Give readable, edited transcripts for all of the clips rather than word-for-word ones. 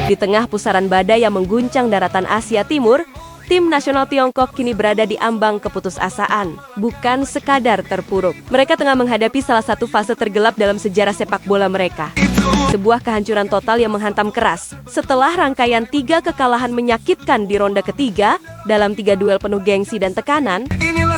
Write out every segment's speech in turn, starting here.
Di tengah pusaran badai yang mengguncang daratan Asia Timur, tim nasional Tiongkok kini berada di ambang keputusasaan, bukan sekadar terpuruk. Mereka tengah menghadapi salah satu fase tergelap dalam sejarah sepak bola mereka. Sebuah kehancuran total yang menghantam keras. Setelah rangkaian 3 kekalahan menyakitkan di ronde ketiga, dalam 3 duel penuh gengsi dan tekanan,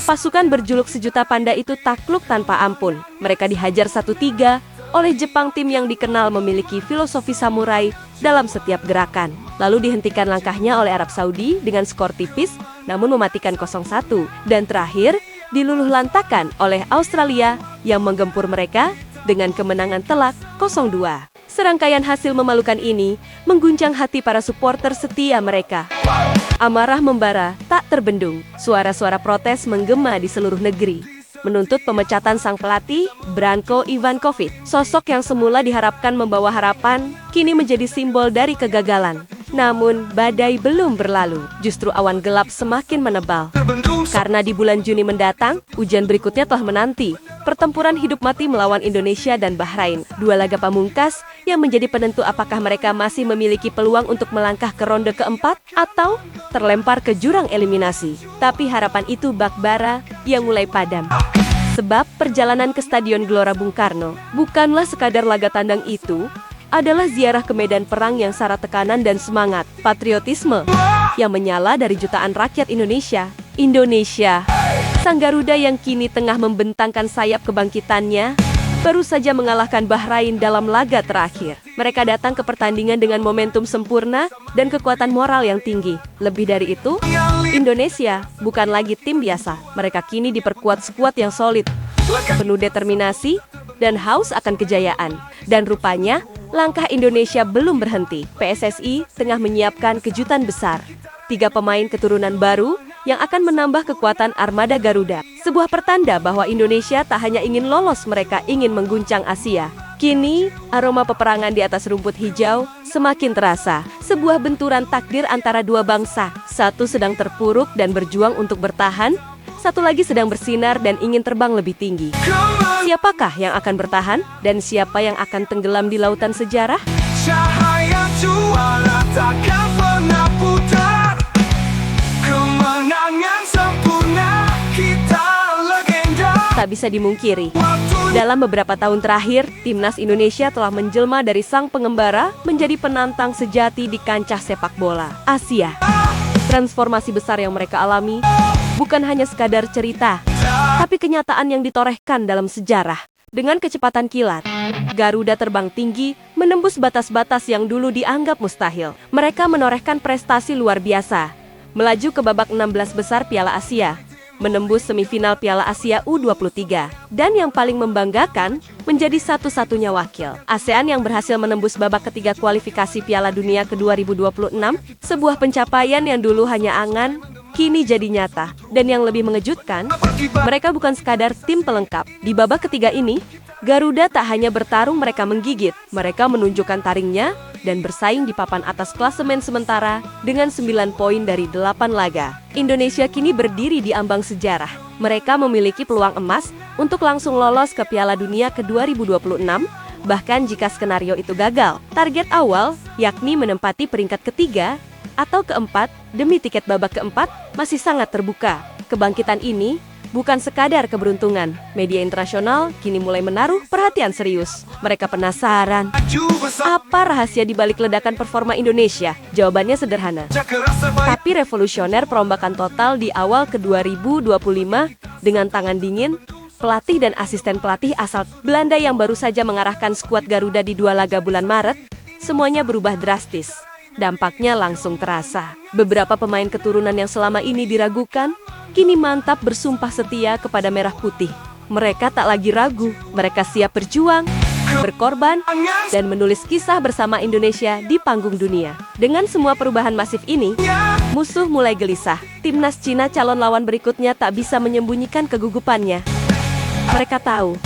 pasukan berjuluk sejuta panda itu takluk tanpa ampun. Mereka dihajar 1-3 oleh Jepang, tim yang dikenal memiliki filosofi samurai dalam setiap gerakan. Lalu dihentikan langkahnya oleh Arab Saudi dengan skor tipis namun mematikan 0-1. Dan terakhir, diluluh lantakan oleh Australia yang menggempur mereka dengan kemenangan telak 0-2. Serangkaian hasil memalukan ini mengguncang hati para supporter setia mereka. Amarah membara tak terbendung. Suara-suara protes menggema di seluruh negeri, menuntut pemecatan sang pelatih, Branko Ivankovic. Sosok yang semula diharapkan membawa harapan, kini menjadi simbol dari kegagalan. Namun, badai belum berlalu. Justru awan gelap semakin menebal. Karena di bulan Juni mendatang, ujian berikutnya telah menanti. Pertempuran hidup mati melawan Indonesia dan Bahrain. 2 laga pamungkas yang menjadi penentu apakah mereka masih memiliki peluang untuk melangkah ke ronde keempat atau terlempar ke jurang eliminasi. Tapi harapan itu bak bara yang mulai padam. Sebab perjalanan ke Stadion Gelora Bung Karno bukanlah sekadar laga tandang, itu adalah ziarah ke medan perang yang syarat tekanan dan semangat patriotisme yang menyala dari jutaan rakyat Indonesia. Sang Garuda yang kini tengah membentangkan sayap kebangkitannya, baru saja mengalahkan Bahrain dalam laga terakhir. Mereka datang ke pertandingan dengan momentum sempurna dan kekuatan moral yang tinggi. Lebih dari itu, Indonesia bukan lagi tim biasa. Mereka kini diperkuat skuad yang solid, penuh determinasi dan haus akan kejayaan. Dan rupanya, langkah Indonesia belum berhenti. PSSI tengah menyiapkan kejutan besar. 3 pemain keturunan baru yang akan menambah kekuatan armada Garuda. Sebuah pertanda bahwa Indonesia tak hanya ingin lolos, mereka ingin mengguncang Asia. Kini, aroma peperangan di atas rumput hijau semakin terasa. Sebuah benturan takdir antara 2 bangsa. Satu sedang terpuruk dan berjuang untuk bertahan, satu lagi sedang bersinar dan ingin terbang lebih tinggi. Siapakah yang akan bertahan dan siapa yang akan tenggelam di lautan sejarah? Cahaya juara takkan pernah putar. Kemenangan sempurna, kita legenda. Tak bisa dimungkiri, dalam beberapa tahun terakhir, timnas Indonesia telah menjelma dari sang pengembara menjadi penantang sejati di kancah sepak bola Asia. Transformasi besar yang mereka alami bukan hanya sekadar cerita, tapi kenyataan yang ditorehkan dalam sejarah. Dengan kecepatan kilat, Garuda terbang tinggi, menembus batas-batas yang dulu dianggap mustahil. Mereka menorehkan prestasi luar biasa, melaju ke babak 16 besar Piala Asia, menembus semifinal Piala Asia U23, dan yang paling membanggakan, menjadi satu-satunya wakil ASEAN yang berhasil menembus babak ketiga kualifikasi Piala Dunia ke 2026, sebuah pencapaian yang dulu hanya angan, kini jadi nyata. Dan yang lebih mengejutkan, mereka bukan sekadar tim pelengkap. Di babak ketiga ini, Garuda tak hanya bertarung, mereka menggigit. Mereka menunjukkan taringnya dan bersaing di papan atas klasemen sementara dengan 9 poin dari 8 laga. Indonesia kini berdiri di ambang sejarah. Mereka memiliki peluang emas untuk langsung lolos ke Piala Dunia ke 2026. Bahkan jika skenario itu gagal, target awal yakni menempati peringkat ketiga atau keempat demi tiket babak keempat masih sangat terbuka. Kebangkitan ini bukan sekadar keberuntungan. Media internasional kini mulai menaruh perhatian serius. Mereka penasaran, apa rahasia di balik ledakan performa Indonesia? Jawabannya sederhana, tapi revolusioner. Perombakan total di awal ke 2025 dengan tangan dingin pelatih dan asisten pelatih asal Belanda yang baru saja mengarahkan skuad Garuda di 2 laga bulan Maret, semuanya berubah drastis. Dampaknya langsung terasa. Beberapa pemain keturunan yang selama ini diragukan, kini mantap bersumpah setia kepada merah putih. Mereka tak lagi ragu, mereka siap berjuang, berkorban, dan menulis kisah bersama Indonesia di panggung dunia. Dengan semua perubahan masif ini, musuh mulai gelisah. Timnas Cina, calon lawan berikutnya, tak bisa menyembunyikan kegugupannya. Mereka tahu,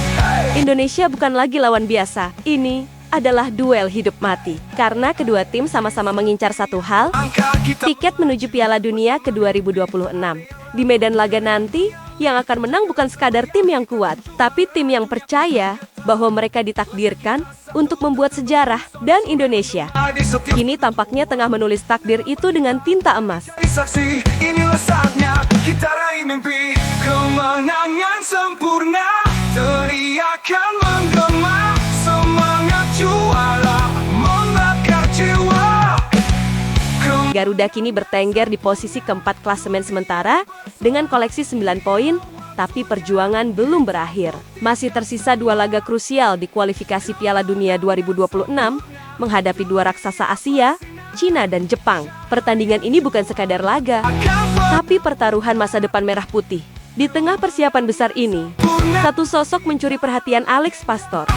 Indonesia bukan lagi lawan biasa. Ini adalah duel hidup mati. Karena kedua tim sama-sama mengincar satu hal, tiket menuju Piala Dunia ke 2026. Di medan laga nanti, Yang akan menang bukan sekadar tim yang kuat, tapi tim yang percaya bahwa mereka ditakdirkan untuk membuat sejarah dan Indonesia Di setiap kini tampaknya tengah menulis takdir itu dengan tinta emas. saksi, inilah saatnya kita raih mimpi kemenangan sempurna. Teriakan menggema, semangat juara membakar jiwa. Garuda kini bertengger di posisi keempat klasemen sementara dengan koleksi 9 poin, tapi perjuangan belum berakhir. Masih tersisa 2 laga krusial di kualifikasi Piala Dunia 2026 menghadapi 2 raksasa Asia, Cina dan Jepang. Pertandingan ini bukan sekadar laga, tapi pertaruhan masa depan merah putih. Di tengah persiapan besar ini, satu sosok mencuri perhatian Alex Pastoor.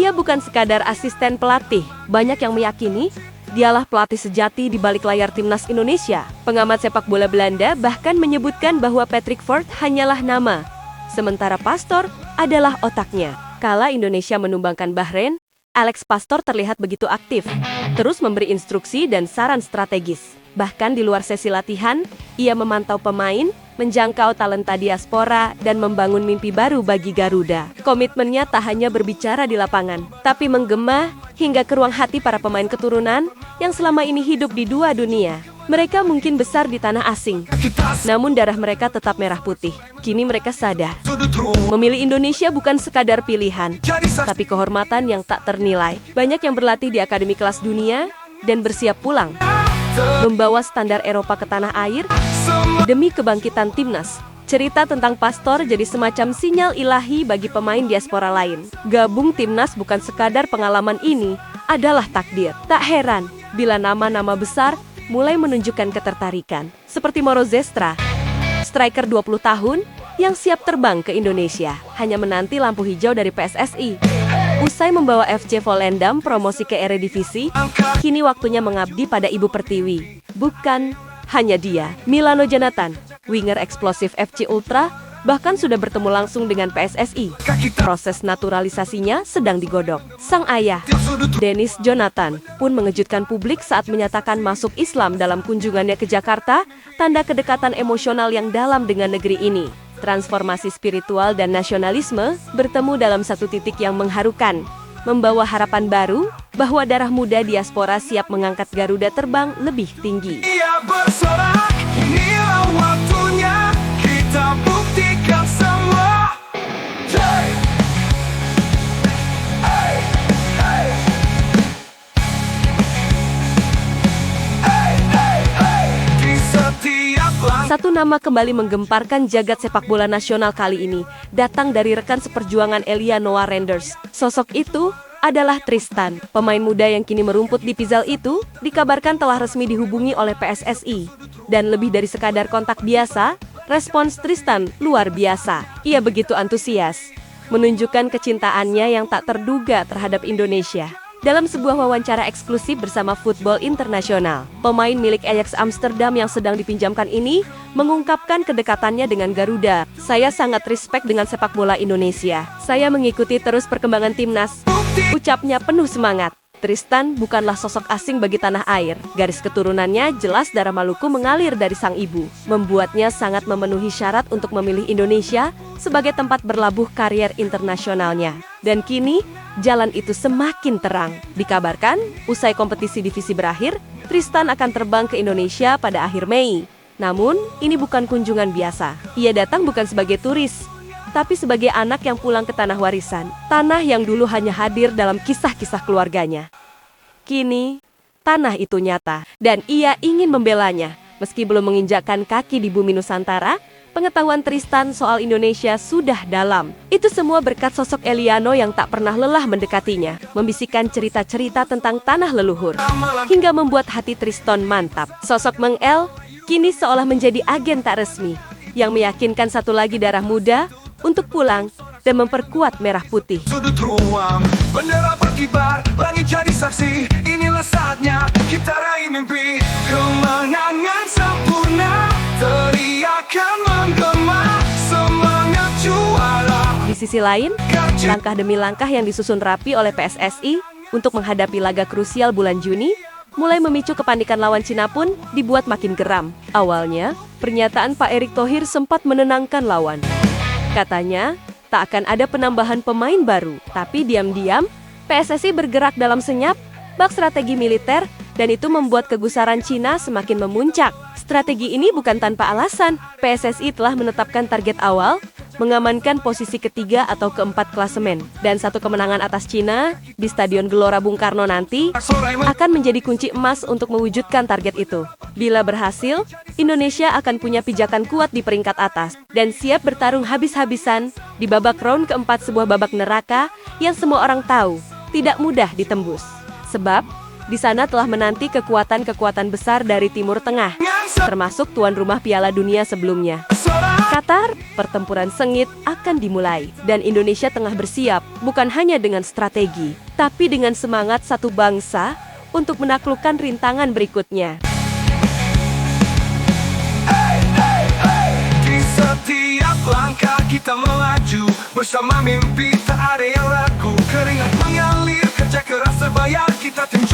Dia bukan sekadar asisten pelatih, banyak yang meyakini dialah pelatih sejati di balik layar timnas Indonesia. Pengamat sepak bola Belanda bahkan menyebutkan bahwa Patrick Ford hanyalah nama, sementara Pastoor adalah otaknya. Kala Indonesia menumbangkan Bahrain, Alex Pastoor terlihat begitu aktif, terus memberi instruksi dan saran strategis. Bahkan di luar sesi latihan, ia memantau pemain, menjangkau talenta diaspora, dan membangun mimpi baru bagi Garuda. Komitmennya tak hanya berbicara di lapangan, tapi menggema hingga ke ruang hati para pemain keturunan yang selama ini hidup di 2 dunia. Mereka mungkin besar di tanah asing, namun darah mereka tetap merah putih. Kini mereka sadar, memilih Indonesia bukan sekadar pilihan, tapi kehormatan yang tak ternilai. Banyak yang berlatih di akademi kelas dunia dan bersiap pulang, membawa standar Eropa ke tanah air demi kebangkitan timnas. Cerita tentang Pastoor jadi semacam sinyal ilahi bagi pemain diaspora lain. Gabung timnas bukan sekadar pengalaman, ini adalah takdir. Tak heran bila nama-nama besar mulai menunjukkan ketertarikan. Seperti Moro Zestra, striker 20 tahun yang siap terbang ke Indonesia, hanya menanti lampu hijau dari PSSI. Usai membawa FC Volendam promosi ke Eredivisie, kini waktunya mengabdi pada Ibu Pertiwi. Bukan hanya dia, Milano Jonathan, winger eksplosif FC Ultra, bahkan sudah bertemu langsung dengan PSSI. Proses naturalisasinya sedang digodok. Sang ayah, Dennis Jonathan, pun mengejutkan publik saat menyatakan masuk Islam dalam kunjungannya ke Jakarta, tanda kedekatan emosional yang dalam dengan negeri ini. Transformasi spiritual dan nasionalisme bertemu dalam satu titik yang mengharukan, membawa harapan baru bahwa darah muda diaspora siap mengangkat Garuda terbang lebih tinggi. Ia bersorak, inilah waktunya kita buktikan semua. Hey! Hey! Hey! Hey! Hey! Hey! Di setiap langkah Satu nama kembali menggemparkan jagat sepak bola nasional kali ini, datang dari rekan seperjuangan Elia Noah Renders. Sosok itu adalah Tristan. Pemain muda yang kini merumput di Pizal itu dikabarkan telah resmi dihubungi oleh PSSI. Dan lebih dari sekadar kontak biasa, respons Tristan luar biasa. Ia begitu antusias, menunjukkan kecintaannya yang tak terduga terhadap Indonesia. Dalam sebuah wawancara eksklusif bersama Football International, pemain milik Ajax Amsterdam yang sedang dipinjamkan ini mengungkapkan kedekatannya dengan Garuda. Saya sangat respect dengan sepak bola Indonesia. Saya mengikuti terus perkembangan timnas, ucapnya penuh semangat. Tristan bukanlah sosok asing bagi tanah air. Garis keturunannya jelas darah Maluku mengalir dari sang ibu, membuatnya sangat memenuhi syarat untuk memilih Indonesia sebagai tempat berlabuh karier internasionalnya. Dan kini, jalan itu semakin terang. Dikabarkan, usai kompetisi divisi berakhir, Tristan akan terbang ke Indonesia pada akhir Mei. Namun, ini bukan kunjungan biasa. Ia datang bukan sebagai turis, tapi sebagai anak yang pulang ke tanah warisan. Tanah yang dulu hanya hadir dalam kisah-kisah keluarganya. Kini, tanah itu nyata, dan ia ingin membelanya. Meski belum menginjakkan kaki di bumi Nusantara, pengetahuan Tristan soal Indonesia sudah dalam. Itu semua berkat sosok Eliano yang tak pernah lelah mendekatinya, membisikkan cerita-cerita tentang tanah leluhur, hingga membuat hati Tristan mantap. Sosok Meng El kini seolah menjadi agen tak resmi, yang meyakinkan satu lagi darah muda untuk pulang dan memperkuat merah putih. sudut ruang, bendera berkibar, langit jadi saksi. Inilah saatnya kita raih mimpi kemenangan sempurna. Teriakan menggema, semangat juara. Di sisi lain, langkah demi langkah yang disusun rapi oleh PSSI untuk menghadapi laga krusial bulan Juni mulai memicu kepanikan lawan Cina pun dibuat makin geram. Awalnya, Pernyataan Pak Erick Thohir sempat menenangkan lawan. Katanya, tak akan ada penambahan pemain baru, tapi diam-diam PSSI bergerak dalam senyap, bak strategi militer, dan itu membuat kegusaran Cina semakin memuncak. Strategi ini bukan tanpa alasan. PSSI telah menetapkan target awal, mengamankan posisi ketiga atau keempat klasemen. Dan satu kemenangan atas Cina di Stadion Gelora Bung Karno nanti akan menjadi kunci emas untuk mewujudkan target itu. Bila berhasil, Indonesia akan punya pijakan kuat di peringkat atas dan siap bertarung habis-habisan di babak round keempat, sebuah babak neraka yang semua orang tahu tidak mudah ditembus. Sebab di sana telah menanti kekuatan-kekuatan besar dari Timur Tengah, termasuk tuan rumah Piala Dunia sebelumnya. Qatar, pertempuran sengit akan dimulai, dan Indonesia tengah bersiap bukan hanya dengan strategi, tapi dengan semangat satu bangsa untuk menaklukkan rintangan berikutnya. Di setiap langkah kita melaju, bersama mimpi tak ada yang ragu. Keringat mengalir, kerja keras terbayar, kita tinggi.